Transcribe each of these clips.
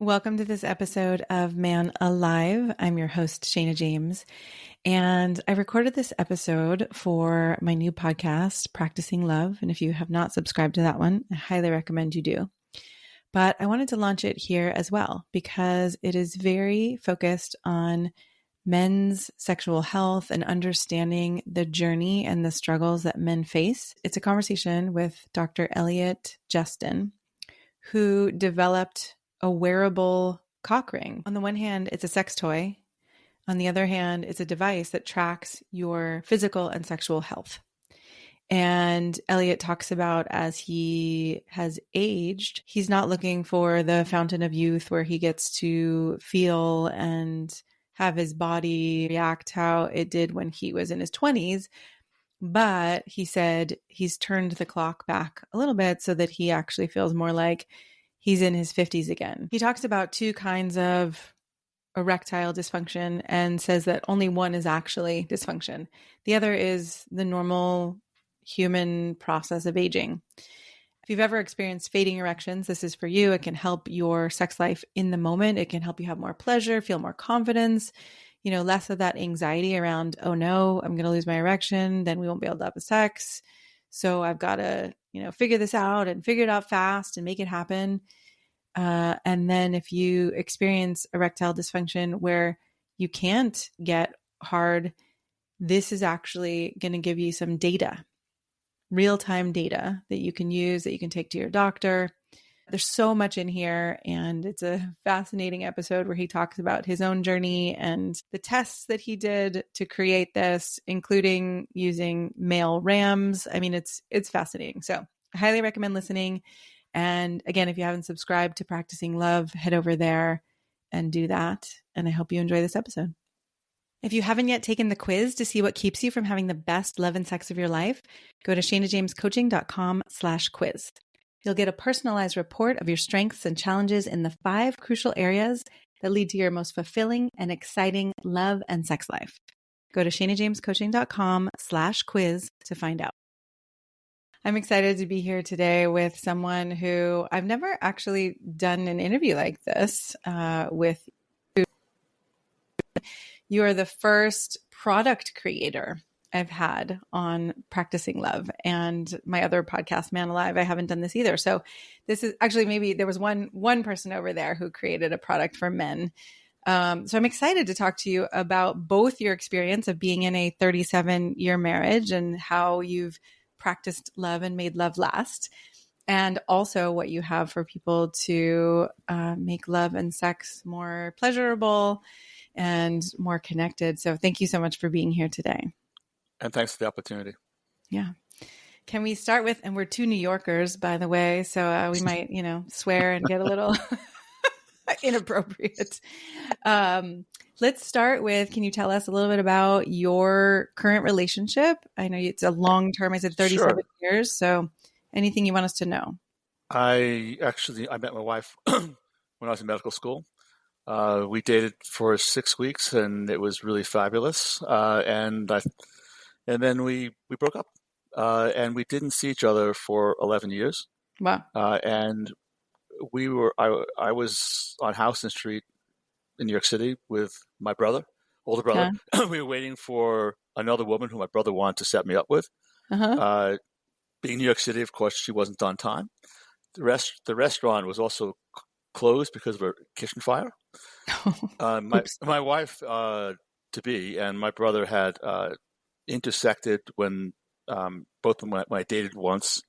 Welcome to this episode of Man Alive. I'm your host, Shayna James, and I recorded this episode for my new podcast, Practicing Love. And if you have not subscribed to that one, I highly recommend you do. But I wanted to launch it here as well because it is very focused on men's sexual health and understanding the journey and the struggles that men face. It's a conversation with Dr. Elliot Justin, who developed a wearable cock ring. On the one hand, it's a sex toy. On the other hand, it's a device that tracks your physical and sexual health. And Elliot talks about as he has aged, he's not looking for the fountain of youth where he gets to feel and have his body react how it did when he was in his 20s. But he said he's turned the clock back a little bit so that he actually feels more like he's in his 50s again. He talks about two kinds of erectile dysfunction and says that only one is actually dysfunction. The other is the normal human process of aging. If you've ever experienced fading erections, this is for you. It can help your sex life in the moment. It can help you have more pleasure, feel more confidence, less of that anxiety around, oh no, I'm going to lose my erection. Then we won't be able to have sex. So I've got to, figure this out and figure it out fast and make it happen. And then if you experience erectile dysfunction where you can't get hard, this is actually going to give you some data, real-time data that you can use, that you can take to your doctor. There's so much in here, and it's a fascinating episode where he talks about his own journey and the tests that he did to create this, including using male rams. I mean, it's fascinating. So I highly recommend listening. And again, if you haven't subscribed to Practicing Love, head over there and do that. And I hope you enjoy this episode. If you haven't yet taken the quiz to see what keeps you from having the best love and sex of your life, go to shaynajamescoaching.com/quiz. You'll get a personalized report of your strengths and challenges in the 5 crucial areas that lead to your most fulfilling and exciting love and sex life. Go to shaynajamescoaching.com/quiz to find out. I'm excited to be here today with someone who I've never actually done an interview like this with. You are the first product creator I've had on Practicing Love, and my other podcast, Man Alive, I haven't done this either. So this is actually, maybe there was one person over there who created a product for men. So I'm excited to talk to you about both your experience of being in a 37-year marriage and how you've practiced love and made love last, and also what you have for people to make love and sex more pleasurable and more connected. So thank you so much for being here today. And thanks for the opportunity. Yeah. Can we start with, and we're 2 New Yorkers, by the way, so we might, swear and get a little inappropriate. Let's start with, can you tell us a little bit about your current relationship? I know it's a long term. I said 37 years. So anything you want us to know? I met my wife when I was in medical school. We dated for 6 weeks, and it was really fabulous. And then we broke up, and we didn't see each other for 11 years. Wow. And I was on Houston Street in New York City with my older brother. Yeah. We were waiting for another woman who my brother wanted to set me up with. Uh-huh. Being New York City, of course, she wasn't on time. The restaurant was also closed because of a kitchen fire. My wife to be and my brother had intersected when both of them, when I dated once,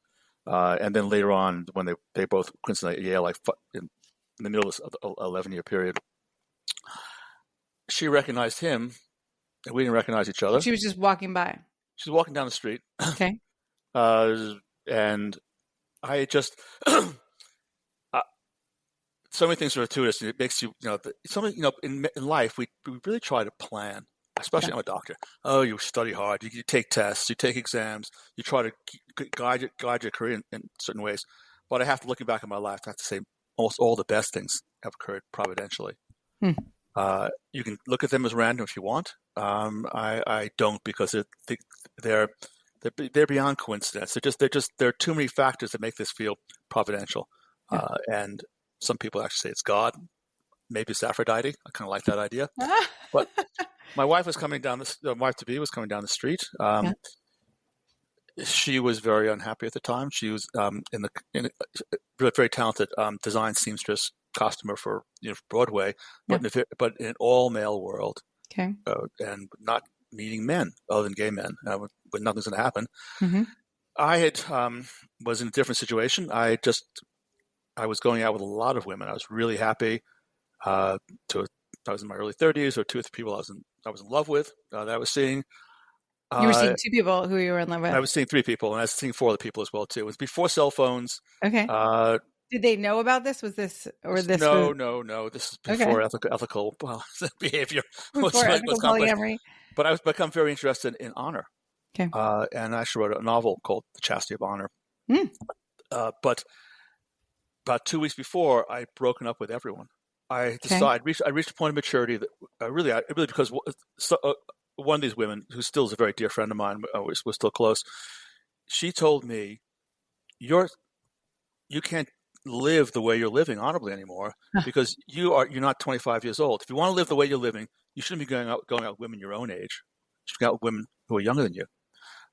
and then later on when they both coincidentally at Yale, in the middle of the 11-year period. She recognized him, and we didn't recognize each other. She was just walking by. She was walking down the street. Okay. And I just so many things are gratuitous, and it makes you, in life we really try to plan. Especially, I'm a doctor. Oh, you study hard. You take tests. You take exams. You try to guide your career in certain ways. But I have to, looking back at my life, I have to say almost all the best things have occurred providentially. You can look at them as random if you want. I don't, because they're beyond coincidence. There are too many factors that make this feel providential. And some people actually say it's God. maybe it's Aphrodite. I kind of like that idea. But my wife was coming down wife to be was coming down the street. Yeah. She was very unhappy at the time. She was in a very talented design seamstress costumer for Broadway, but but in an all male world. Okay. And not meeting men other than gay men, but nothing's going to happen. Mm-hmm. I had was in a different situation. I was going out with a lot of women. I was really happy. I was in my early 30s, or two or three people I was in love with that I was seeing. You were seeing two people who you were in love with. I was seeing three people, and I was seeing four other people as well too. It was before cell phones. Okay. Did they know about this? Was this or this? No. This is before ethical behavior. Before ethical polyamory. But I was become very interested in honor. Okay. And I actually wrote a novel called The Chastity of Honor. But about 2 weeks before, I'd broken up with everyone. I decided I reached a point of maturity that really because one of these women, who still is a very dear friend of mine, we're still close. She told me, "You can't live the way you're living honorably anymore because you're not 25 years old. If you want to live the way you're living, you shouldn't be going out with women your own age. You should go out with women who are younger than you,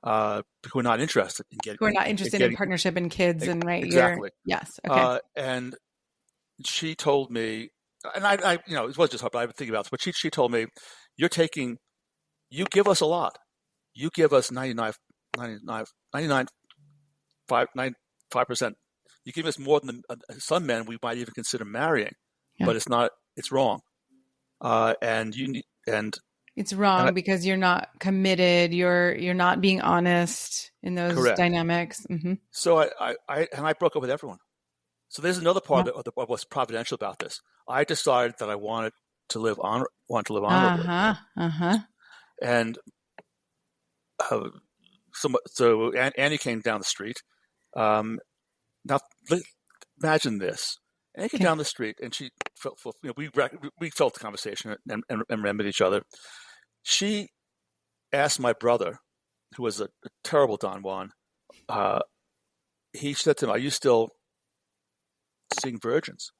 who are not interested in getting, who are not interested in partnership and kids and right. Exactly. Yes. Okay. And she told me, and I it wasn't just her, but I've been thinking about this. But she told me, you give us a lot. You give us 95%. You give us more than some men we might even consider marrying, but it's not. It's wrong, and it's wrong because you're not committed. You're not being honest in those dynamics. Mm-hmm. So I broke up with everyone. So there's another part of what's providential about this. I decided that I wanted to live honorably. And so Annie came down the street. Now, imagine this. Annie came down the street, and she felt, we felt the conversation and remembered each other. She asked my brother, who was a terrible Don Juan, he said to him, "Are you still seeing virgins?"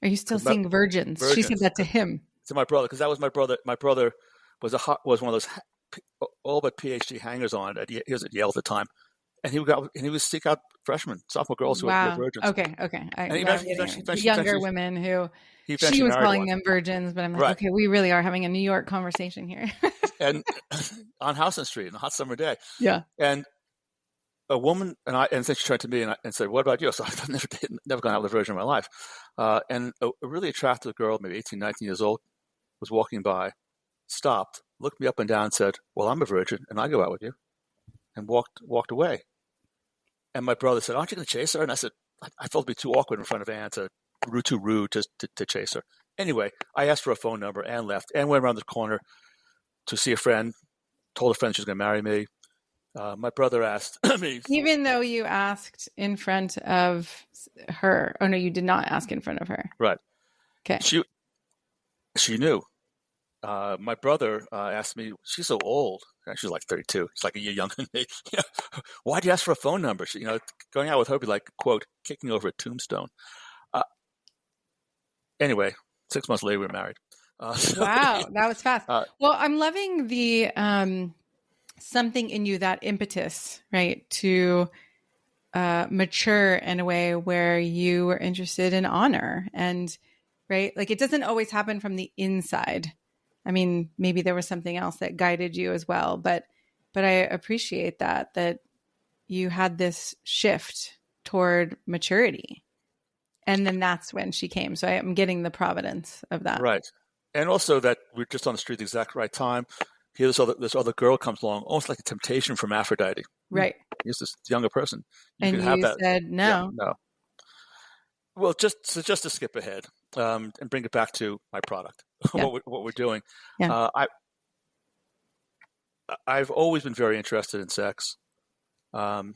Are you still seeing virgins? She said that to him. To my brother, because that was my brother. My brother was one of those all but PhD hangers-on. He was at Yale at the time. And he would seek out freshmen, sophomore girls who were virgins. Okay. And younger women who she was calling them virgins, but I'm like, okay, we really are having a New York conversation here. And on Houston Street on a hot summer day. Yeah. And a woman, and then she turned to me and said, "What about you?" So I've never gone out with a virgin in my life. And a really attractive girl, maybe 18, 19 years old, was walking by, stopped, looked me up and down and said, "Well, I'm a virgin and I go out with you," and walked away. And my brother said, "Aren't you going to chase her?" And I said, I felt it'd be too awkward in front of Anne, too rude to chase her. Anyway, I asked for a phone number. Anne left. Anne went around the corner to see a friend, told a friend she was going to marry me. My brother asked me. Even though you asked in front of her. Oh, no, you did not ask in front of her. Right. Okay. She knew. My brother asked me, she's so old. She's like 32. She's like a year younger than me. Why'd you ask for a phone number? She, going out with her would be like, quote, kicking over a tombstone. Anyway, 6 months later, we were married. Wow, that was fast. Well, I'm loving the something in you, that impetus, right, to mature in a way where you were interested in honor. And, right, like it doesn't always happen from the inside. I mean, maybe there was something else that guided you as well, but I appreciate that you had this shift toward maturity. And then that's when she came. So I'm getting the providence of that. Right. And also that we're just on the street at the exact right time. Here, this other girl comes along, almost like a temptation from Aphrodite. Right. Here's this younger person. You said no. Yeah, no. Well, just to skip ahead and bring it back to my product, what we're doing. Yeah. I've always been very interested in sex, and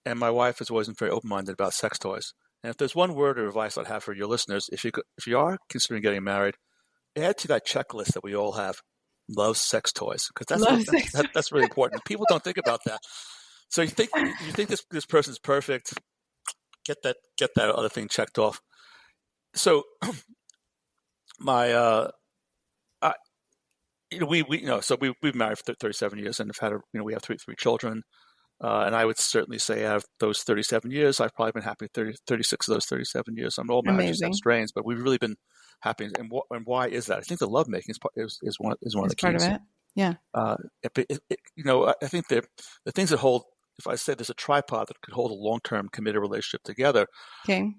my wife has always been very open-minded about sex toys. And if there's one word of advice I'd have for your listeners, if you are considering getting married, add to that checklist that we all have: love sex toys, because that's really important. People don't think about that. So you think this person's perfect, get that other thing checked off. So my I, so we've married for 37 years and have had we have three children. And I would certainly say out of those 37 years, I've probably been happy 36 of those 37 years. All marriages have Amazing. strains, but we've really been happy. And why is that? I think the lovemaking is one of the Part of keys. it. Yeah. I think the things that hold, if I said there's a tripod that could hold a long-term committed relationship together, Okay.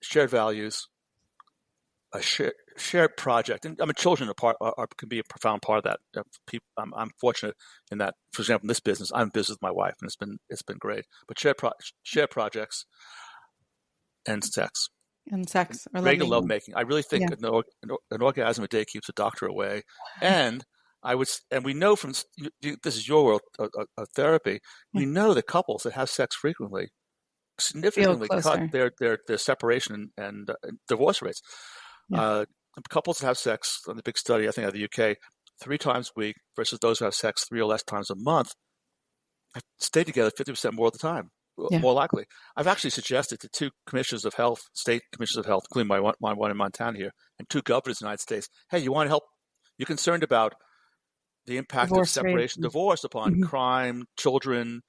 shared values, a shared project, and children can be a profound part of that. I'm fortunate in that, for example, in this business, I'm in business with my wife, and it's been great. But shared projects and sex Or regular lovemaking. lovemaking. I really think an orgasm a day keeps a doctor away, and we know from this is your world of therapy. We know that couples that have sex frequently significantly cut their separation and divorce rates. Yeah. Couples that have sex, on the big study, I think, out of the UK, 3 times a week versus those who have sex 3 or less times a month, stay together 50% more of the time, more likely. I've actually suggested to 2 commissioners of health, state commissioners of health, including my one in Montana here, and 2 governors in the United States. Hey, you want to help? You're concerned about the impact of separation, divorce upon crime, children,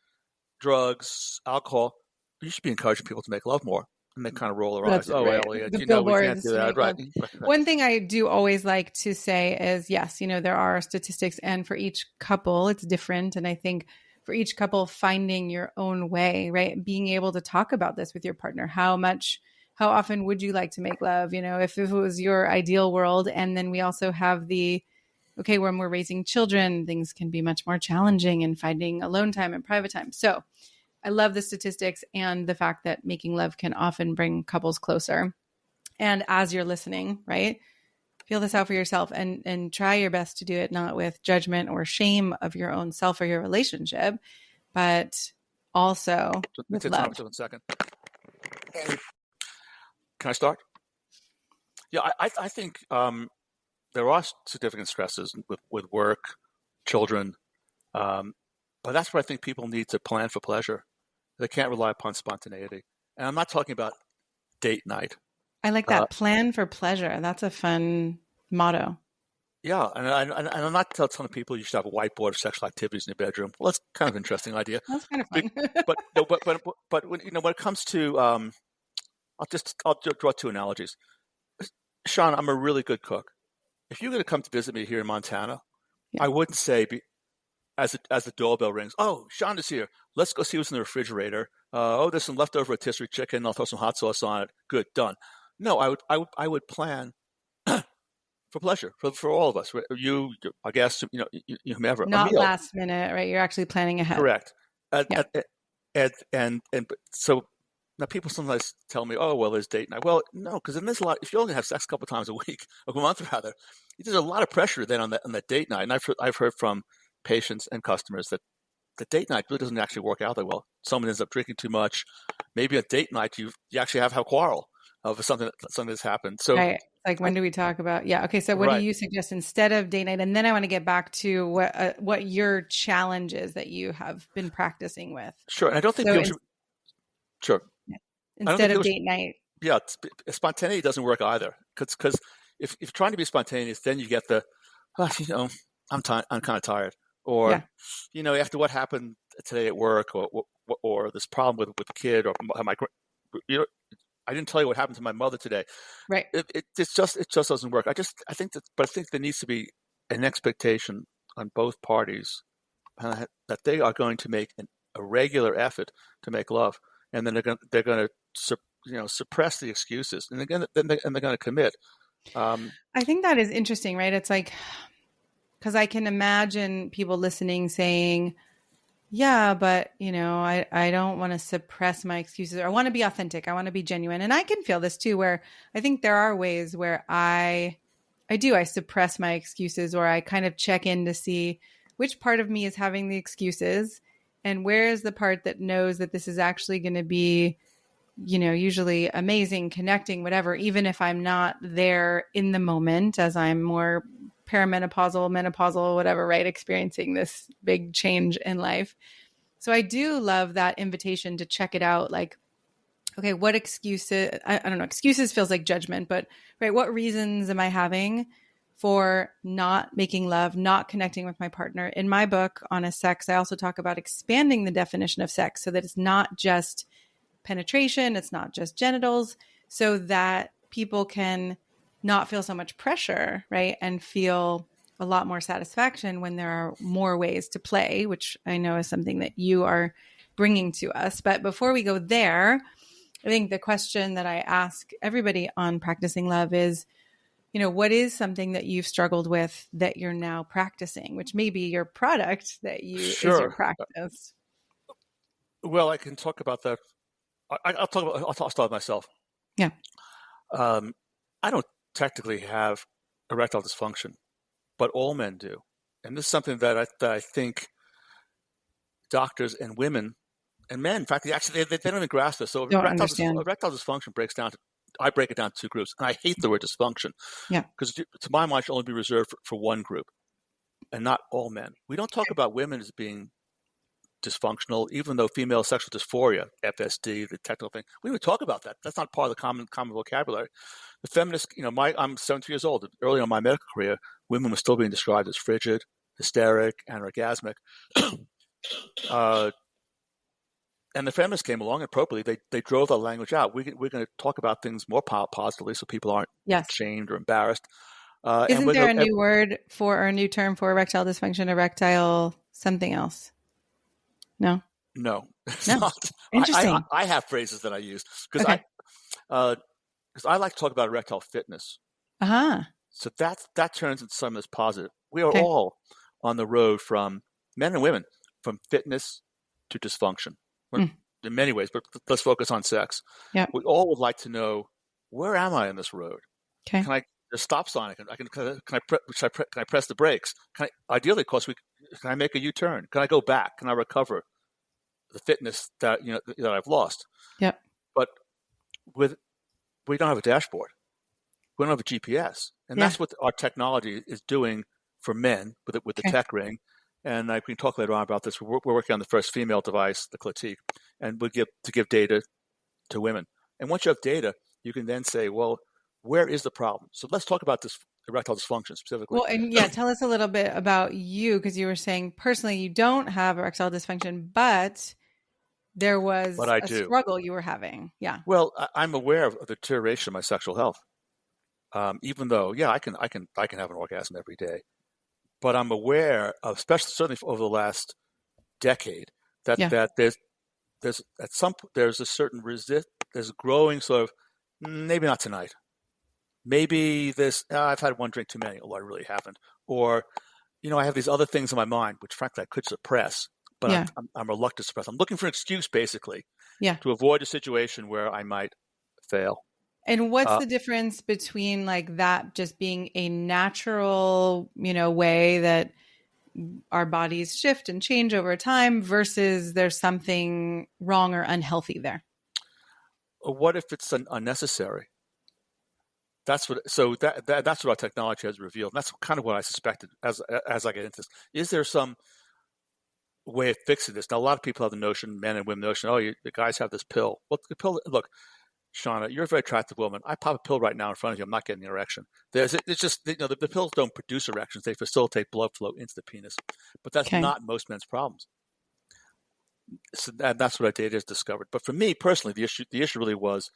drugs, alcohol. You should be encouraging people to make love more. And they kind of roll their eyes. Oh, right. Elliot, we can't do that. Right. One thing I do always like to say is, yes, there are statistics, and for each couple, it's different. And I think for each couple, finding your own way, right? Being able to talk about this with your partner. How often would you like to make love? If it was your ideal world. And then we also have when we're raising children, things can be much more challenging and finding alone time and private time. So I love the statistics and the fact that making love can often bring couples closer. And as you're listening, right, feel this out for yourself and try your best to do it not with judgment or shame of your own self or your relationship, but also with love. Just 1 second. Can I start? Yeah, I think there are significant stresses with work, children, but that's where I think people need to plan for pleasure. They can't rely upon spontaneity. And I'm not talking about date night. I like that. Plan for pleasure. That's a fun motto. Yeah. And I'm not telling people you should have a whiteboard of sexual activities in your bedroom. Well, that's kind of an interesting idea. That's kind of fun. but when it comes to, I'll draw 2 analogies. Sean, I'm a really good cook. If you're going to come to visit me here in Montana, I wouldn't say, as the doorbell rings, oh, Sean is here. Let's go see what's in the refrigerator. There's some leftover rotisserie chicken. I'll throw some hot sauce on it. Good, done. No, I would plan for pleasure for all of us. You, I guess, whomever. Not last minute, right? You're actually planning ahead. Correct. And so now people sometimes tell me, oh, well, there's date night. Well, no, because then there's a lot. If you only have sex a couple of times a week, a month rather, there's a lot of pressure then on that date night. And I've heard from patients and customers that the date night really doesn't actually work out that well. Someone ends up drinking too much. Maybe a date night you actually have a quarrel of something that's happened. So, right. Like, when do we talk about? Yeah. Okay. So, what do you suggest instead of date night? And then I want to get back to what your challenge is that you have been practicing with. Sure. And I don't think people should. Sure. Yeah. Instead of date night. Yeah, spontaneity doesn't work either. Because if you're trying to be spontaneous, then you get the, I'm kind of tired. Or, after what happened today at work, or this problem with the kid, or I didn't tell you what happened to my mother today. Right. It just doesn't work. I think there needs to be an expectation on both parties that they are going to make a regular effort to make love, and then they're going to suppress the excuses, and they're going to commit. I think that is interesting, right? It's like, because I can imagine people listening saying, yeah, but I don't want to suppress my excuses. Or I want to be authentic. I want to be genuine. And I can feel this too, where I think there are ways where I suppress my excuses, or I kind of check in to see which part of me is having the excuses and where is the part that knows that this is actually going to be, usually amazing, connecting, whatever, even if I'm not there in the moment as I'm more perimenopausal, menopausal, whatever, right? Experiencing this big change in life. So I do love that invitation to check it out. Like, okay, what excuses, I don't know, excuses feels like judgment, but right, what reasons am I having for not making love, not connecting with my partner? In my book, Honest Sex, I also talk about expanding the definition of sex so that it's not just penetration, it's not just genitals, so that people can not feel so much pressure, right? And feel a lot more satisfaction when there are more ways to play, which I know is something that you are bringing to us. But before we go there, I think the question that I ask everybody on Practicing Love is, what is something that you've struggled with that you're now practicing, which may be your product is your Sure. practice. Well, I can talk about that. I'll start myself. Yeah. I don't technically have erectile dysfunction, but all men do. And this is something that I think doctors and women and men, in fact, they don't even grasp this. So Don't understand. erectile dysfunction I break it down to two groups. And I hate the word dysfunction. Yeah. Because to my mind, it should only be reserved for one group and not all men. We don't talk about women as being dysfunctional, even though female sexual dysphoria, FSD, the technical thing, we would talk about that. That's not part of the common vocabulary. The feminist, I'm 70 years old. Early on in my medical career, women were still being described as frigid, hysteric, and orgasmic. And the feminists came along, and appropriately, they drove the language out. We're going to talk about things more positively so people aren't shamed or embarrassed. Isn't there a new word or a new term for erectile dysfunction, erectile something else? No? No. It's no. not. Interesting. I have phrases that I use because I like to talk about erectile fitness. Uh-huh. So that turns into something that's positive. We are all on the road, from men and women, from fitness to dysfunction. In many ways, but let's focus on sex. Yeah. We all would like to know, where am I on this road? Okay. Can I a stop sign? Can I press the brakes? Ideally, of course, can I make a U-turn? Can I go back? Can I recover the fitness that I've lost? Yeah. But we don't have a dashboard. We don't have a GPS, and that's what our technology is doing for men with the tech ring. And we can talk later on about this. We're working on the first female device, the Clitique, and we give data to women. And once you have data, you can then say, well, where is the problem? So let's talk about this erectile dysfunction specifically. Well, and tell us a little bit about you, because you were saying personally you don't have erectile dysfunction, but there was a struggle you were having. Yeah. Well, I'm aware of the deterioration of my sexual health. Even though, I can have an orgasm every day. But I'm aware of, certainly over the last decade, that there's a certain there's a growing sort of, maybe not tonight. Maybe I've had one drink too many, although I really haven't. Or, I have these other things in my mind, which frankly I could suppress, but I'm reluctant to suppress. I'm looking for an excuse, basically, to avoid a situation where I might fail. And what's the difference between like that just being a natural, way that our bodies shift and change over time versus there's something wrong or unhealthy there? What if it's unnecessary? That's what our technology has revealed. And that's kind of what I suspected as I get into this. Is there some way of fixing this? Now, a lot of people have the notion, men and women, the guys have this pill. Well, the pill, look, Shauna, you're a very attractive woman. I pop a pill right now in front of you. I'm not getting an erection. It's just, the pills don't produce erections. They facilitate blood flow into the penis. But that's not most men's problems. So that's what our data has discovered. But for me personally, the issue really was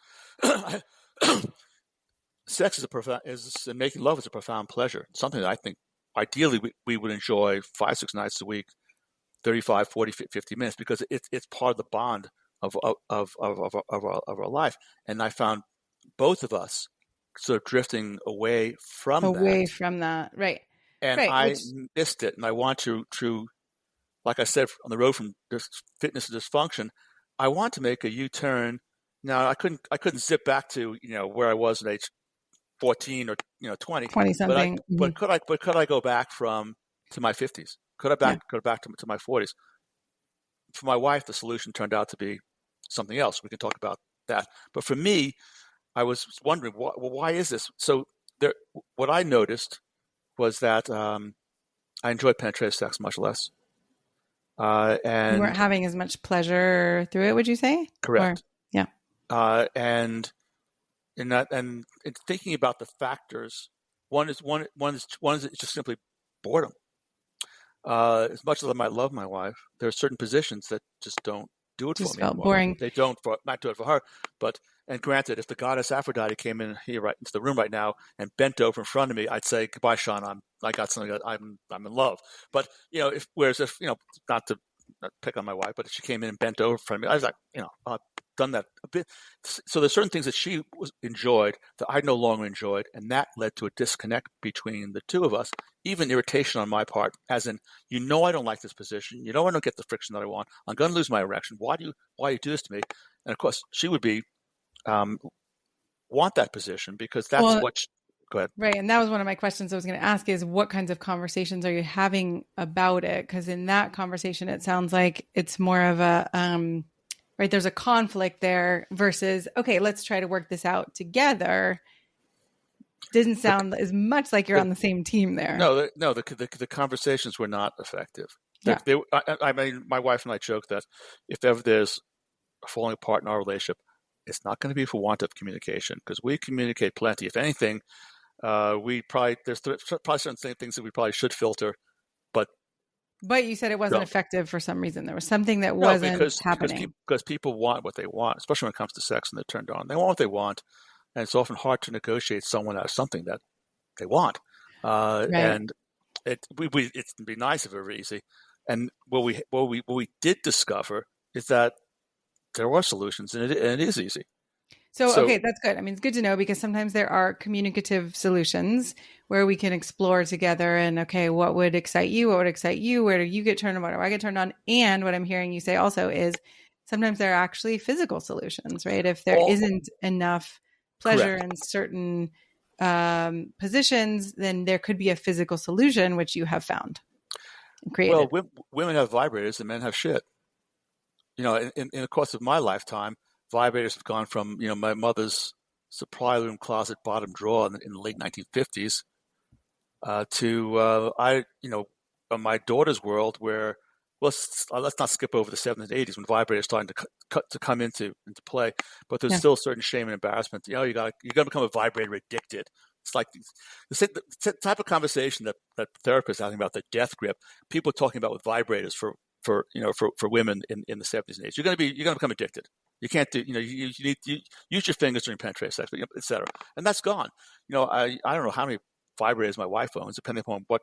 sex and making love is a profound pleasure. Something that I think ideally we would enjoy 5-6 nights a week, 35, 40, 50 minutes, because it's part of the bond of our life. And I found both of us sort of drifting away from that. Right. And I missed it. And I want to, like I said, on the road from fitness to dysfunction, I want to make a U-turn. Now, I couldn't zip back to, where I was at age 14 or 20 something. But could I go back to my 50s? Could I go back to my 40s? For my wife, the solution turned out to be something else. We can talk about that. But for me, I was wondering, why is this? So what I noticed was that I enjoyed penetrative sex much less. And you weren't having as much pleasure through it, would you say? Correct. Yeah. And in that, and in thinking about the factors, one is just simply boredom. As much as I might love my wife, there are certain positions that just don't do it for Just me felt anymore. boring. They don't for not do it for her, but and granted, if the goddess Aphrodite came in here right into the room right now and bent over in front of me, I'd say goodbye, Sean. I got something that I'm in love. But if not to not pick on my wife, but if she came in and bent over in front of me, I was like, I've done that a bit. So there's certain things that she enjoyed that I no longer enjoyed, and that led to a disconnect between the two of us. Even irritation on my part, as in, I don't like this position. I don't get the friction that I want. I'm going to lose my erection. Why do you do this to me? And of course, she would be want that position because that's Well, what. Go ahead. right. And that was one of my questions I was going to ask is what kinds of conversations are you having about it? Because in that conversation, it sounds like it's more of a, right, there's a conflict there versus, okay, let's try to work this out together. Didn't sound as much like you're on the same team there. No, the conversations were not effective. Yeah. I mean, my wife and I joke that if ever there's a falling apart in our relationship, it's not going to be for want of communication because we communicate plenty. If anything, there's probably certain things that we probably should filter, but you said it wasn't effective for some reason. There was something that wasn't happening. Because people want what they want, especially when it comes to sex and they're turned on. They want what they want, and it's often hard to negotiate someone out of something that they want. Right. And it'd be nice if it were easy. And what we did discover is that there are solutions, and it is easy. So, okay, that's good. I mean, it's good to know because sometimes there are communicative solutions where we can explore together and, okay, what would excite you? What would excite you? Where do you get turned on? Where do I get turned on? And what I'm hearing you say also is sometimes there are actually physical solutions, right? If there isn't enough pleasure in certain positions, then there could be a physical solution, which you have found and created. Well, women have vibrators and men have shit. In the course of my lifetime, vibrators have gone from, my mother's supply room closet bottom drawer in the late 1950s to my daughter's world where, let's not skip over the 70s and 80s when vibrators starting to come into play, but there's still certain shame and embarrassment. You got to become a vibrator addicted. It's like the type of conversation that therapists are having about the death grip. People are talking about with vibrators for women in the 70s and 80s. You're going to become addicted. You can't do, you need to use your fingers during penetrative sex, et cetera. And that's gone. I don't know how many vibrators my wife owns, depending upon what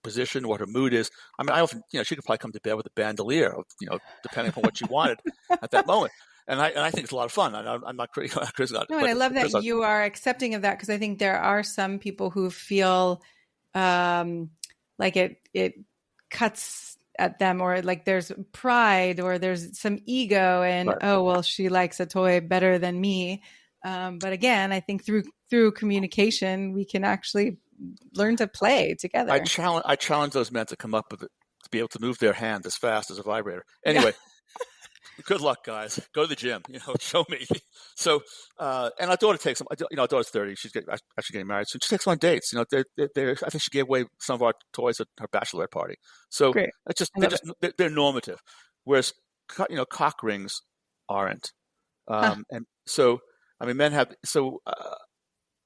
position, what her mood is. I mean, I often, she could probably come to bed with a bandolier, depending upon what she wanted at that moment. And I think it's a lot of fun. I'm not criticizing. No, and I love that you are accepting of that because I think there are some people who feel like it cuts at them, or like there's pride or there's some ego and right. Oh, well, she likes a toy better than me. But again, I think through communication, we can actually learn to play together. I challenge those men to come up with it, to be able to move their hand as fast as a vibrator. Anyway, good luck, guys. Go to the gym. Show me. So, and our daughter takes them. Our daughter's 30. She's actually getting married, so she takes them on dates. I think she gave away some of our toys at her bachelorette party. So great. They're normative, whereas cock rings aren't. And so, I mean, men have so.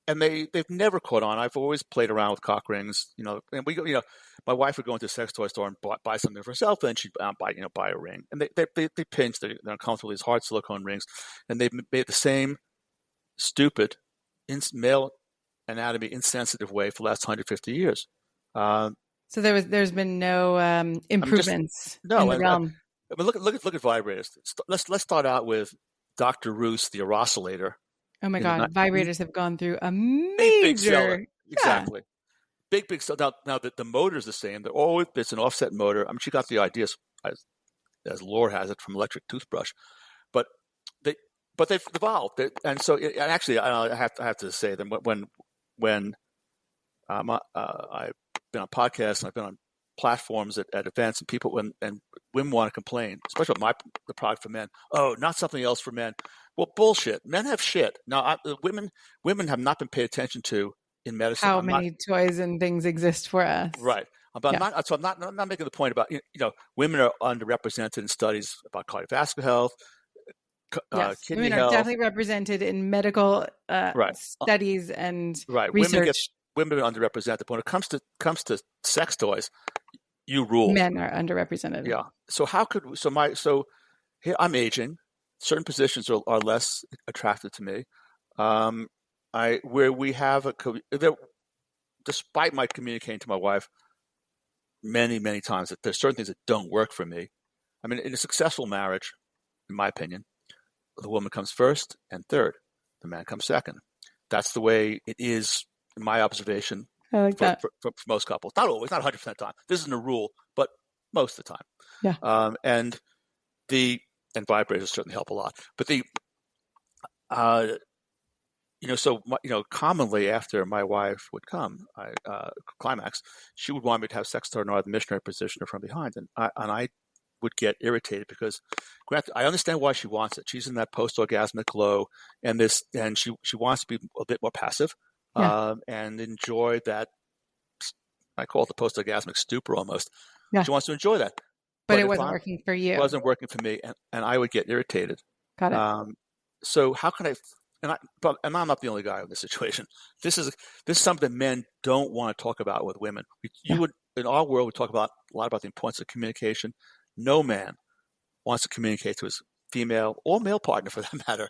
And they've never caught on. I've always played around with cock rings, and we go, my wife would go into a sex toy store and buy something for herself, and she'd buy a ring. And they pinch, they're uncomfortable, these hard silicone rings, and they've made the same stupid male anatomy insensitive way for the last 150 years. So there's been no improvements in the realm. I mean, look at vibrators. Let's start out with Dr. Roos, the oscillator. Oh my God! Vibrators have gone through a major, exactly, big. Now that the motor's the same, it's an offset motor. I mean, she got the ideas as lore has it from electric toothbrush, but they've evolved. Actually, I have to say that when I've been on podcasts and I've been on platforms at events and people and women want to complain, especially about the product for men. Oh, not something else for men. Well, bullshit. Men have shit. Now, women have not been paid attention to in medicine. How many toys and things exist for us? Right. But I'm not making the point about women are underrepresented in studies about cardiovascular health. Yes, kidney women are health. definitely represented in medical Right. studies and Right. research. Women are underrepresented. But when it comes to sex toys, you rule. Men are underrepresented. Yeah. So here I'm aging. Certain positions are less attractive to me. Where we have despite my communicating to my wife many times that there's certain things that don't work for me. I mean, in a successful marriage, in my opinion, the woman comes first and third. The man comes second. That's the way it is, in my observation, I like that. For most couples. Not always, not 100% of the time. This isn't a rule, but most of the time. Yeah. And vibrators certainly help a lot. But uh, commonly after my wife would come, climax, she would want me to have sex with her in either the missionary position or from behind, and I would get irritated because, granted, I understand why she wants it. She's in that post-orgasmic low, and she wants to be a bit more passive, and enjoy that. I call it the post-orgasmic stupor almost. Yeah. She wants to enjoy that, but it wasn't working for you. It wasn't working for me, and I would get irritated. Got it. So how can I? And I'm not the only guy in this situation. This is something that men don't want to talk about with women. In our world, we talk a lot about the importance of communication. No man wants to communicate to his female or male partner, for that matter.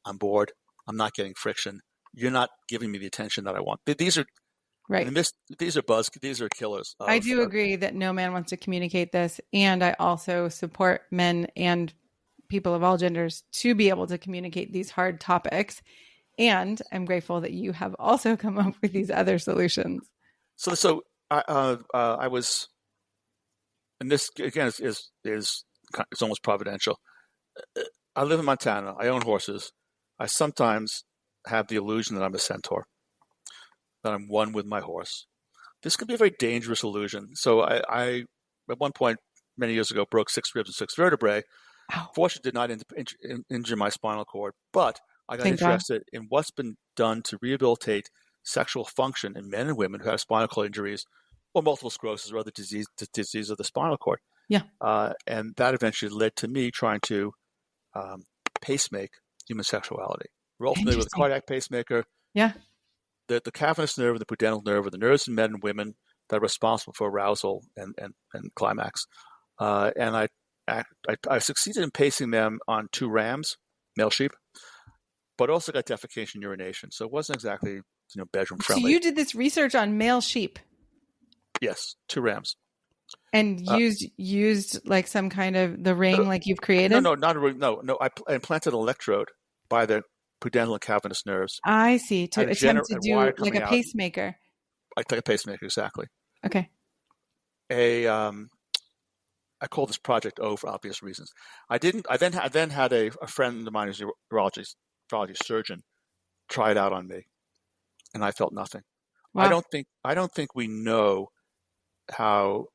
I'm bored. I'm not getting friction. You're not giving me the attention that I want. These are right. These are killers. I do agree that no man wants to communicate this, and I also support men and people of all genders to be able to communicate these hard topics. And I'm grateful that you have also come up with these other solutions. So I was, and this again is almost providential. I live in Montana. I own horses. I sometimes have the illusion that I'm a centaur, that I'm one with my horse. This can be a very dangerous illusion. So I at one point many years ago broke 6 ribs and 6 vertebrae. Ow. Fortunately, did not injure my spinal cord, but I got interested in what's been done to rehabilitate sexual function in men and women who have spinal cord injuries or multiple sclerosis or other disease of the spinal cord. Yeah. And that eventually led to me trying to pacemake human sexuality. We're all familiar with a cardiac pacemaker. Yeah. The cavernous nerve and the pudendal nerve are the nerves in men and women that are responsible for arousal and climax. And I succeeded in pacing them on 2 rams, male sheep, but also got defecation and urination. So it wasn't exactly bedroom friendly. So you did this research on male sheep? Yes, 2 rams. And used like some kind of the ring like you've created? No, not a ring. No. I implanted an electrode by the pudendal and cavernous nerves. I see. To attempt to do like a pacemaker. Like a pacemaker, exactly. Okay. I call this Project O for obvious reasons. I then had a friend of mine who's a urology surgeon try it out on me, and I felt nothing. Wow. I don't think we know how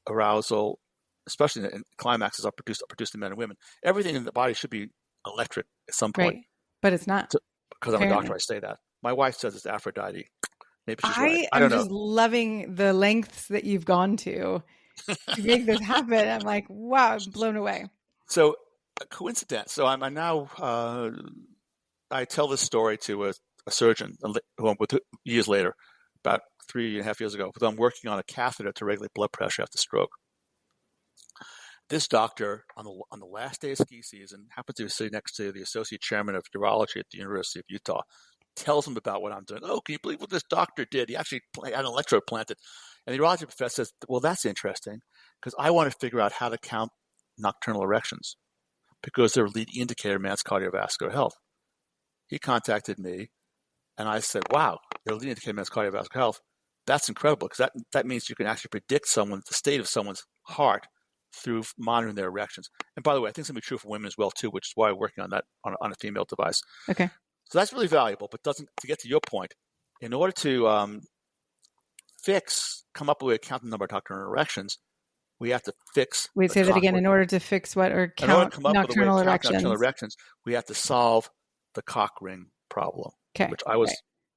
arousal, especially in climaxes, are produced in men and women. Everything in the body should be electric at some point. Right. But it's not. Because I'm a doctor, I say that. My wife says it's Aphrodite. Maybe she's right. I don't know. I'm just loving the lengths that you've gone to make this happen. I'm like, wow, I'm blown away. So, a coincidence. So I'm now. I tell this story to a surgeon who, years later, about 3.5 years ago, because I'm working on a catheter to regulate blood pressure after stroke. This doctor, on the last day of ski season, happens to be sitting next to the associate chairman of urology at the University of Utah. Tells him about what I'm doing. Oh, can you believe what this doctor did? He actually had an electrode planted. And the urology professor says, well, that's interesting because I want to figure out how to count nocturnal erections because they're a leading indicator of man's cardiovascular health. He contacted me and I said, wow, they're a leading indicator of man's cardiovascular health. That's incredible because that means you can actually predict the state of someone's heart through monitoring their erections. And by the way, I think it's going to be true for women as well, too, which is why I'm working on that on a female device. Okay. So that's really valuable, but to get to your point, in order to come up with a count the number of nocturnal erections, we have to fix. Wait, say that again. In order to fix what or count nocturnal erections, we have to solve the cock ring problem. Okay. Which I was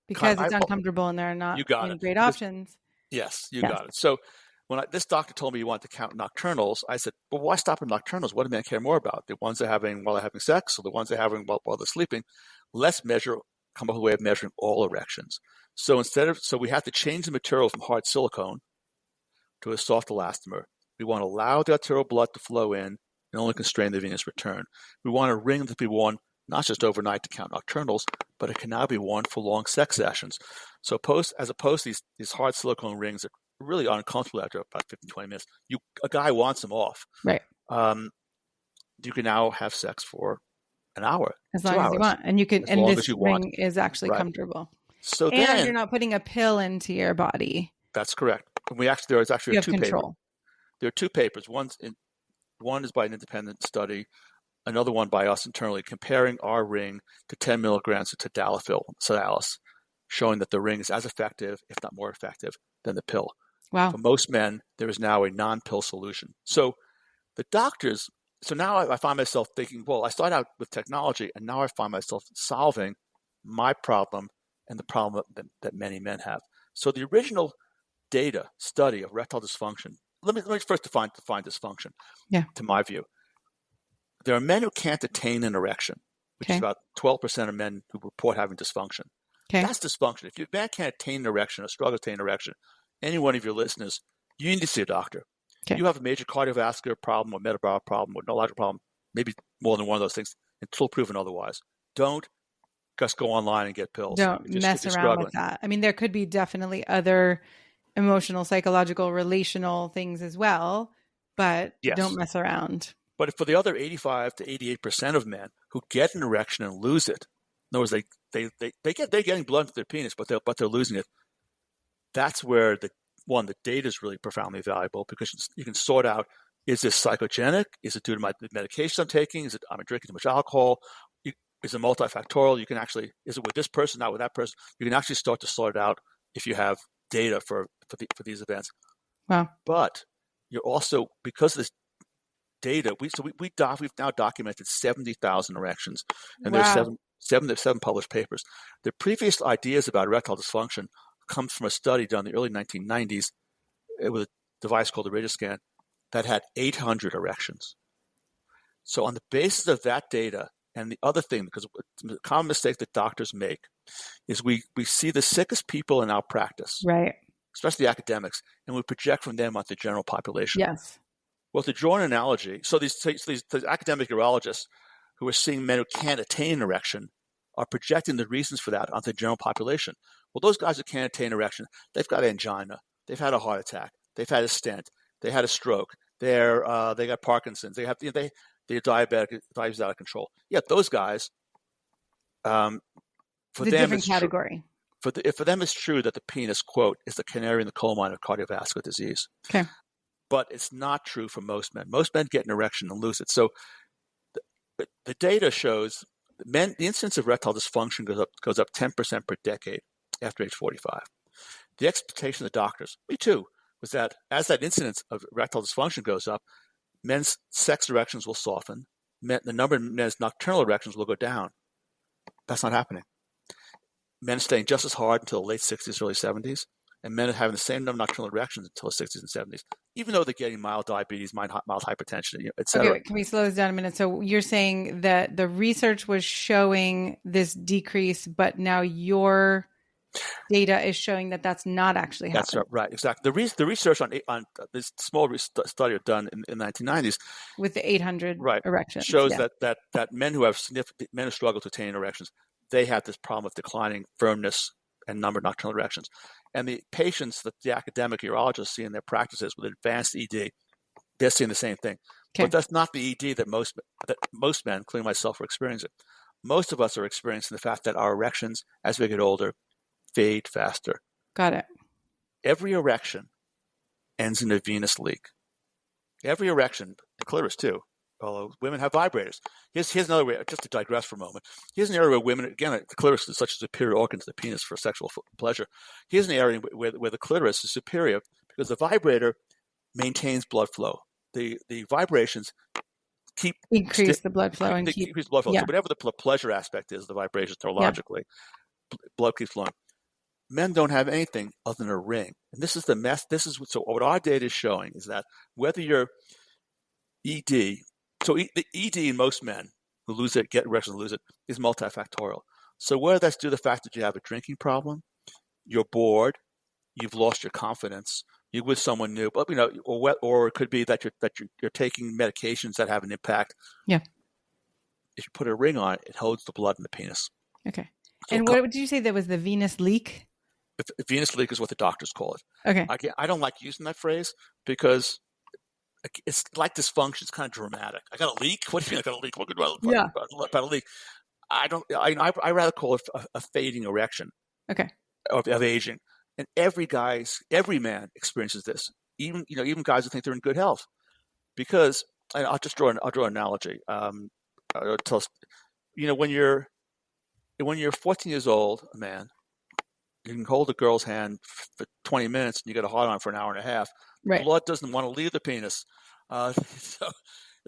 because it's uncomfortable and there are not great options. Yes, you got it. So This doctor told me he wanted to count nocturnals, I said, well, why stop at nocturnals? What do men care more about? The ones they're having while they're having sex, or the ones they're having while they're sleeping? Let's come up with a way of measuring all erections. So we have to change the material from hard silicone to a soft elastomer. We want to allow the arterial blood to flow in and only constrain the venous return. We want a ring to be worn not just overnight to count nocturnals, but it can now be worn for long sex sessions. So as opposed to these hard silicone rings that are really uncomfortable after about 15, 20 minutes, a guy wants them off. Right. You can now have sex for an hour, as long as you want, and this ring is actually comfortable. So and you're not putting a pill into your body. That's correct. And there is actually two papers. There are two papers. One is by an independent study, another one by us internally, comparing our ring to 10 milligrams of tadalafil, Cialis, showing that the ring is as effective, if not more effective, than the pill. Wow. For most men, there is now a non-pill solution. So now I find myself thinking, well, I started out with technology, and now I find myself solving my problem and the problem that many men have. So the original study of erectile dysfunction, let me first define dysfunction, to my view. There are men who can't attain an erection, which is about 12% of men who report having dysfunction. Okay. That's dysfunction. If your man can't attain an erection or struggle to attain an erection, any one of your listeners, you need to see a doctor. Okay. You have a major cardiovascular problem or metabolic problem or neurological problem, maybe more than one of those things, until proven otherwise. Don't just go online and get pills. Don't mess around with that. I mean, there could be definitely other emotional, psychological, relational things as well, but don't mess around. But for the other 85 to 88% of men who get an erection and lose it, in other words, they're getting blood into their penis, but they're losing it. That's where the data is really profoundly valuable, because you can sort out, is this psychogenic? Is it due to my medication I'm taking? Is it I'm drinking too much alcohol? Is it multifactorial? Is it with this person, not with that person? You can actually start to sort it out if you have data for these events. Wow. But you're also, because of this data, we've now documented 70,000 erections, and there's seven published papers. The previous ideas about erectile dysfunction comes from a study done in the early 1990s with a device called the Radioscan that had 800 erections. So on the basis of that data, and the other thing, because the common mistake that doctors make is we see the sickest people in our practice, right, especially academics, and we project from them onto the general population. Yes. Well, to draw an analogy, so these academic urologists who are seeing men who can't attain an erection are projecting the reasons for that onto the general population. Well, those guys who can't attain an erection, they've got angina, they've had a heart attack, they've had a stent, they had a stroke, they got Parkinson's, they're diabetic, diabetes out of control. Yeah, those guys, for them, different category. For them, it's true that the penis, quote, is the canary in the coal mine of cardiovascular disease. Okay. But it's not true for most men. Most men get an erection and lose it. So the data shows the incidence of erectile dysfunction goes up 10% per decade after age 45. The expectation of the doctors, me too, was that as that incidence of erectile dysfunction goes up, men's sex erections will soften. The number of men's nocturnal erections will go down. That's not happening. Men are staying just as hard until the late 60s, early 70s, and men are having the same number of nocturnal erections until the 60s and 70s, even though they're getting mild diabetes, mild hypertension, et cetera. Okay, can we slow this down a minute? So you're saying that the research was showing this decrease, but now your data is showing that that's not actually happening. That's right, exactly. The research on this small study done in the 1990s with the 800 erections shows that men who struggle to attain erections, they have this problem of declining firmness and number of nocturnal erections. And the patients that the academic urologists see in their practices with advanced ED, they're seeing the same thing. Okay. But that's not the ED that most men, including myself, are experiencing. Most of us are experiencing the fact that our erections, as we get older, fade faster. Got it. Every erection ends in a venous leak. Every erection, the clitoris too, although women have vibrators. Here's another way, just to digress for a moment. Here's an area where women, again, the clitoris is such a superior organ to the penis for sexual pleasure. Here's an area where the clitoris is superior because the vibrator maintains blood flow. The vibrations increase the blood flow increase the blood flow. Yeah. So whatever the pleasure aspect is, the vibrations neurologically, blood keeps flowing. men don't have anything other than a ring. And this is the mess. So what our data is showing is that whether you're ED, the ED in most men who lose it, get erections, lose it, is multifactorial. So whether that's due to the fact that you have a drinking problem, you're bored, you've lost your confidence, you're with someone new, but or it could be that you're taking medications that have an impact. Yeah. If you put a ring on it, it holds the blood in the penis. Okay. So and what did you say that was the venous leak? Venous leak is what the doctors call it. Okay. I don't like using that phrase because it's like dysfunction. It's kind of dramatic. I got a leak. What do you mean I got a leak? What about a leak? I rather call it a fading erection. Okay. Of aging, and every man experiences this. Even guys who think they're in good health, because I'll draw an analogy. When you're 14 years old, a man, you can hold a girl's hand for 20 minutes and you get a hard on for an hour and a half. Right. Blood doesn't want to leave the penis.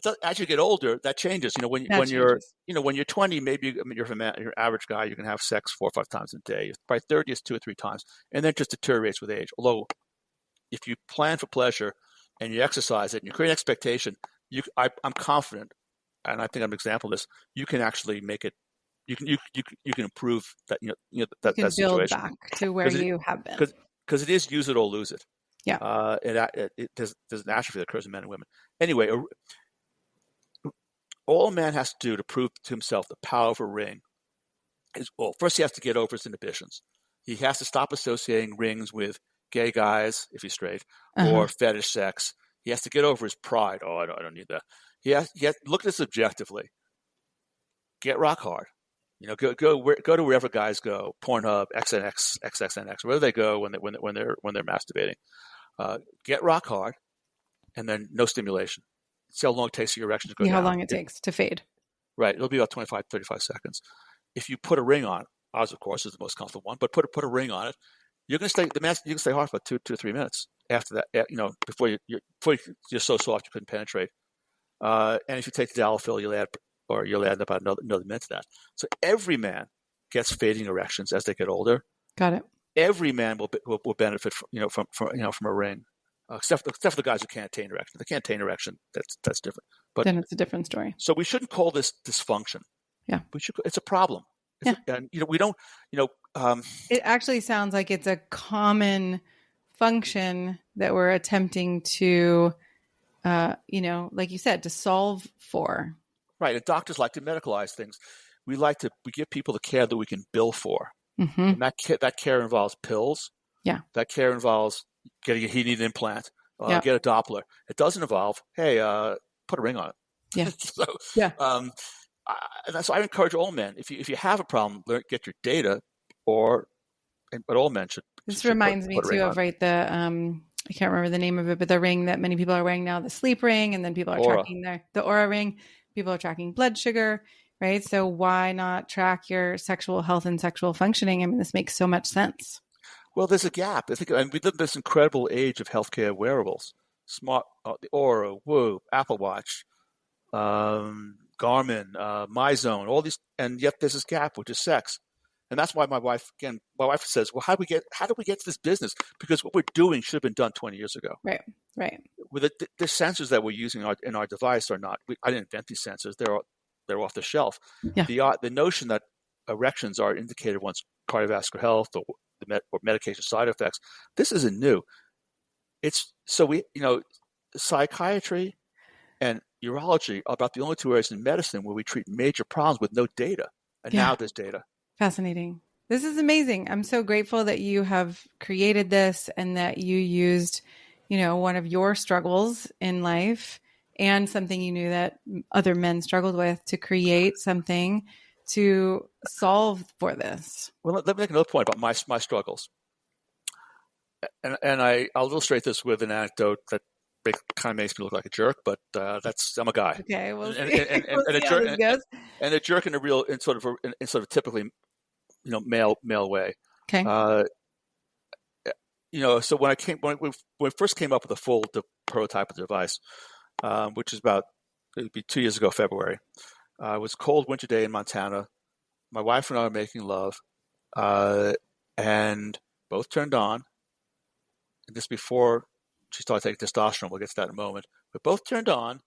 So as you get older, that changes. When you're 20, maybe you're an average guy, you can have sex 4 or 5 times a day. By 30, it's 2 or 3 times, and then it just deteriorates with age. Although, if you plan for pleasure and you exercise it and you create an expectation, I'm confident, and I think I'm an example of this. You can actually make it. You can improve that. That you can that situation. Build back to where you have been. Because it is use it or lose it. Yeah. There's an atrophy that occurs in men and women. Anyway, all a man has to do to prove to himself the power of a ring is, first he has to get over his inhibitions. He has to stop associating rings with gay guys, if he's straight, or fetish sex. He has to get over his pride. I don't need that. He has look at this objectively. Get rock hard. Go to wherever guys go. Pornhub, XNX, XXNX, wherever they go when they're masturbating. Get rock hard, and then no stimulation. See how long it takes for your erection to go down. How long it takes to fade. Right. It'll be about 25, 35 seconds. If you put a ring on it, ours, of course, is the most comfortable one, but put a ring on it, you're going to stay, you can stay hard for about 2 to 3 minutes after that, before you're so soft you couldn't penetrate. And if you take the Dalafil, you'll add about another minute to that. So every man gets fading erections as they get older. Got it. Every man will benefit from a ring. Except for the guys who can't attain erection. If they can't attain erection, that's different. But then it's a different story. So we shouldn't call this dysfunction. Yeah, it's a problem. And we don't. It actually sounds like it's a common function that we're attempting to, like you said, to solve for. Right, and doctors like to medicalize things. We give people the care that we can bill for, and that care involves pills. Yeah, that care involves getting a heating implant, get a Doppler. It doesn't involve, hey, put a ring on it. Yeah. So I encourage all men, if you have a problem, get your data, but all men should. This reminds me too of I can't remember the name of it, but the ring that many people are wearing now, the sleep ring, and then people are tracking the Aura ring. People are tracking blood sugar, right? So why not track your sexual health and sexual functioning? I mean, this makes so much sense. Well, there's a gap. We live in this incredible age of healthcare wearables, smart, the Aura, Whoop, Apple Watch, Garmin, MyZone, all these, and yet there's this gap, which is sex. And that's why my wife says, well, how do we get to this business? Because what we're doing should have been done 20 years ago. Right. With the sensors that we're using in our device are not. I didn't invent these sensors; they're off the shelf. Yeah. The notion that erections are indicated once cardiovascular health or medication side effects. This isn't new. It's psychiatry and urology are about the only 2 areas in medicine where we treat major problems with no data, and now there's data. Fascinating. This is amazing. I'm so grateful that you have created this and that you used, one of your struggles in life and something you knew that other men struggled with to create something to solve for this. Well, let me make another point about my struggles. And I'll illustrate this with an anecdote that kind of makes me look like a jerk, but I'm a guy. Okay, we'll see. And a jerk in a real, in sort of typically, male way. Okay. So when we first came up with a full prototype of the device, which is it'd be 2 years ago, February. It was a cold winter day in Montana. My wife and I were making love, and both turned on, and this before she started taking testosterone. We'll get to that in a moment. But both turned on,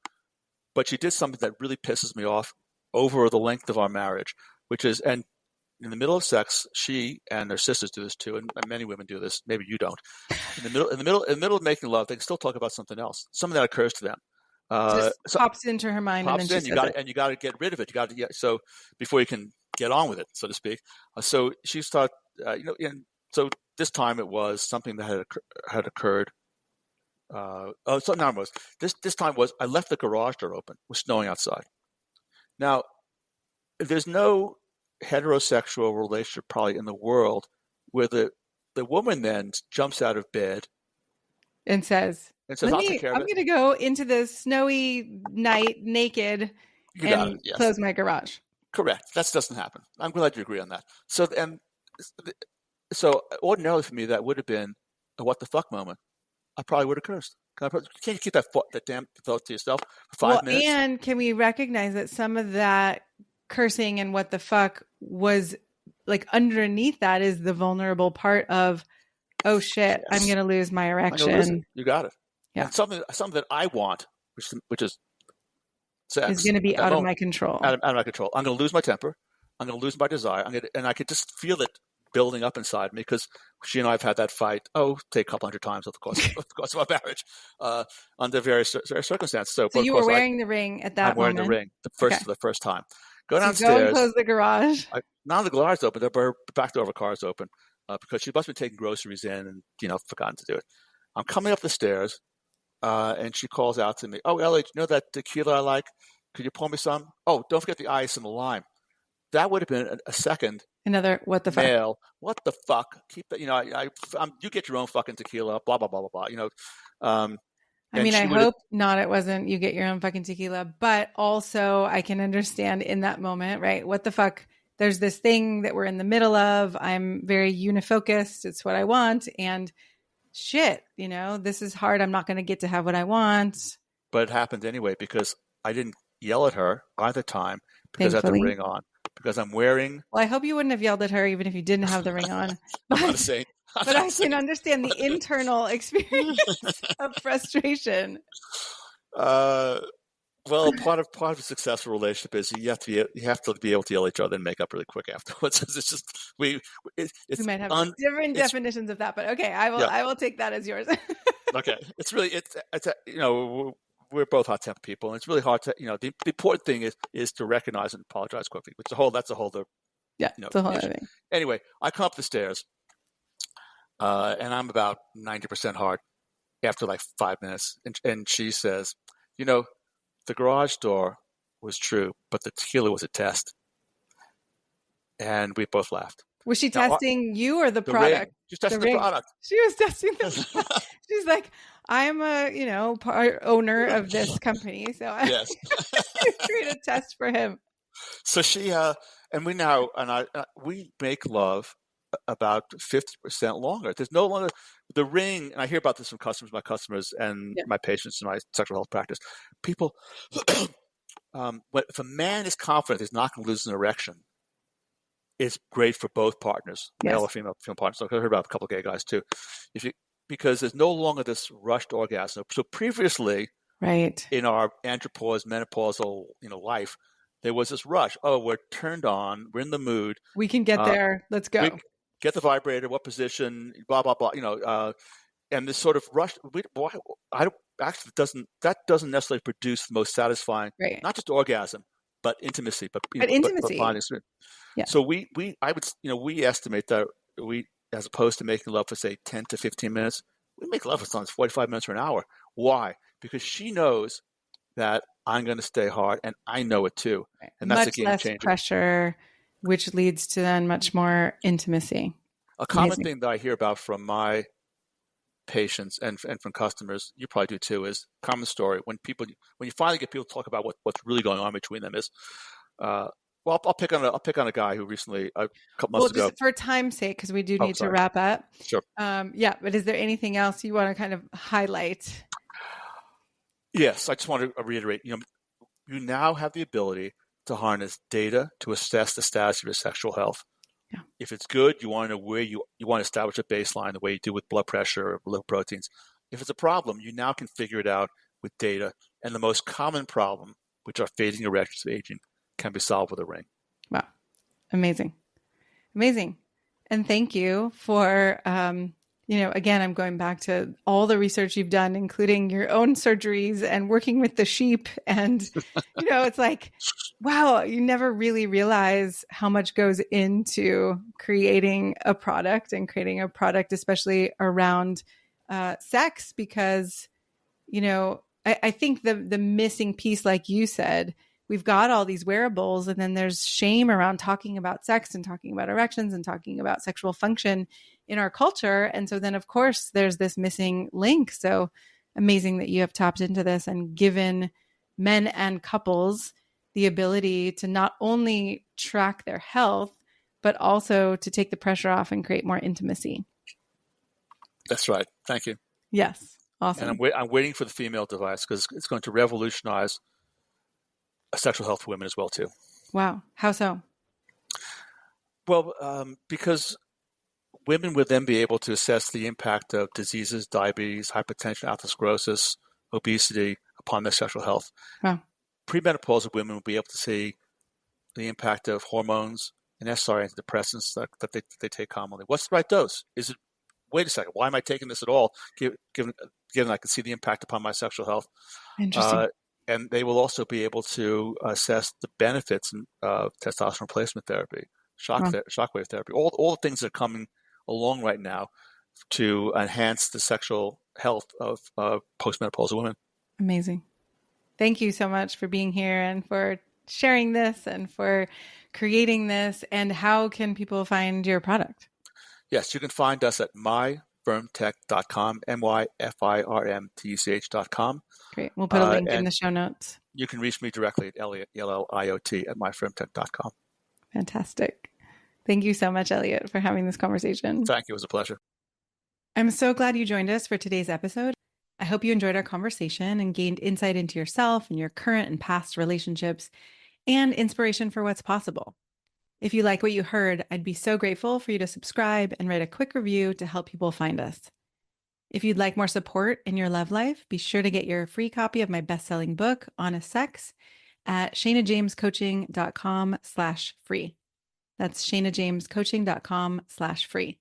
but she did something that really pisses me off over the length of our marriage, which is, and in the middle of sex, she and her sisters do this too, and many women do this. Maybe you don't. In the middle of making love, they can still talk about something else, something that occurs to them. Just So pops into her mind, and then she says it. And you got to get rid of it. You got to so before you can get on with it, so to speak. So she started, and so this time it was something that had occurred. So now it was this time was I left the garage door open. It was snowing outside. Now, there's no heterosexual relationship probably in the world where the woman then jumps out of bed and says, I'll take care of it. I'm going to go into the snowy night naked and close my garage. Correct. That doesn't happen. I'm glad you agree on that. So ordinarily for me, that would have been a what the fuck moment. I probably would have cursed. Can't you keep that damn thought to yourself for 5 minutes? And can we recognize that some of that cursing and what the fuck was like underneath that is the vulnerable part of, oh shit, yes. I'm going to lose my erection. You got it. Yeah. And something that I want, which is sex, is going to be out of my control. Out of my control. I'm going to lose my temper. I'm going to lose my desire. And I could just feel it building up inside me because she and I have had that fight, take a couple hundred times over the course of our marriage under various circumstances. So you were wearing the ring at that moment? I'm wearing the ring for the first time. Go downstairs. You go and close the garage. Now the garage is open. Her back door of her car is open because she must have been taking groceries in and forgotten to do it. I'm coming up the stairs and she calls out to me, "Oh, Elliot, you know that tequila I like? Could you pour me some? Oh, don't forget the ice and the lime." That would have been a second. Another what the fuck? Male, what the fuck? Keep that. You get your own fucking tequila. Blah blah blah blah blah. I hope not. It wasn't you get your own fucking tequila, but also I can understand in that moment, right? What the fuck? There's this thing that we're in the middle of. I'm very unifocused. It's what I want, and shit, this is hard. I'm not going to get to have what I want. But it happened anyway because I didn't yell at her either time because I had the ring on. Because I'm wearing. Well, I hope you wouldn't have yelled at her even if you didn't have the ring on. But I can understand the internal experience of frustration. Well, part of a successful relationship is you have to be able to yell at each other and make up really quick afterwards. It's just we might have different definitions of that, but okay, I will take that as yours. Okay, it's we're both hot-tempered people, and it's really hard to, the important thing is to recognize and apologize quickly. Which that's a whole other, it's a whole other thing. Anyway, I come up the stairs, and I'm about 90% hard after like 5 minutes, and she says, the garage door was true, but the tequila was a test, and we both laughed. Was she testing you or the product? She's testing the product. She was testing the product. She's like, I'm a, part owner of this company. So I create a test for him. So she, and we make love about 50% longer. There's no longer the ring. And I hear about this from my customers and my patients in my sexual health practice. People, if a man is confident he's not going to lose an erection, it's great for both partners, male or female partners. So I heard about a couple of gay guys too. Because there's no longer this rushed orgasm. So previously, right, in our andropause, menopausal, life, there was this rush. Oh, we're turned on. We're in the mood. We can get there. Let's go. Get the vibrator. What position? Blah blah blah. And this sort of rush. That doesn't necessarily produce the most satisfying, not just orgasm, but intimacy. But intimacy. Yeah. So we estimate that we, as opposed to making love for say 10 to 15 minutes, we make love for sometimes 45 minutes or an hour. Why? Because she knows that I'm going to stay hard, and I know it too. And that's much a game less changer. Pressure, which leads to then much more intimacy. A common thing that I hear about from my patients and from customers, you probably do too, is common story when you finally get people to talk about what's really going on between them is. Well, I'll pick on a guy who recently a couple months ago. Just for time's sake, because we do need to wrap up. Sure. But is there anything else you want to kind of highlight? Yes, I just want to reiterate. You now have the ability to harness data to assess the status of your sexual health. Yeah. If it's good, you want to know where you want to establish a baseline, the way you do with blood pressure or liver proteins. If it's a problem, you now can figure it out with data. And the most common problem, which are fading erections of aging, can be solved with a ring. Wow. Amazing. Amazing. And thank you for, again, I'm going back to all the research you've done, including your own surgeries and working with the sheep. And, it's like, wow, you never really realize how much goes into creating a product, especially around sex, because, I think the missing piece, like you said, we've got all these wearables, and then there's shame around talking about sex and talking about erections and talking about sexual function in our culture. And so then, of course, there's this missing link. So amazing that you have tapped into this and given men and couples the ability to not only track their health, but also to take the pressure off and create more intimacy. That's right. Thank you. Yes. Awesome. And I'm waiting for the female device because it's going to revolutionize sexual health for women as well, too. Wow. How so? Well, because women would then be able to assess the impact of diseases, diabetes, hypertension, atherosclerosis, obesity upon their sexual health. Wow. Premenopausal women will be able to see the impact of hormones and antidepressants that they take commonly. What's the right dose? Is it, wait a second, why am I taking this at all, given I can see the impact upon my sexual health? Interesting. And they will also be able to assess the benefits of testosterone replacement therapy, shockwave therapy, all the things that are coming along right now to enhance the sexual health of postmenopausal women. Amazing. Thank you so much for being here and for sharing this and for creating this. And how can people find your product? Yes, you can find us at myfirmtech.com, myfirmtech.com. Great. We'll put a link in the show notes. You can reach me directly at Elliot, ELLIOT, at myfirmtech.com. Fantastic. Thank you so much, Elliot, for having this conversation. Thank you. It was a pleasure. I'm so glad you joined us for today's episode. I hope you enjoyed our conversation and gained insight into yourself and your current and past relationships and inspiration for what's possible. If you like what you heard, I'd be so grateful for you to subscribe and write a quick review to help people find us. If you'd like more support in your love life, be sure to get your free copy of my best-selling book, Honest Sex, at shanajamescoaching.com/free. That's shanajamescoaching.com/free.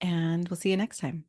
And we'll see you next time.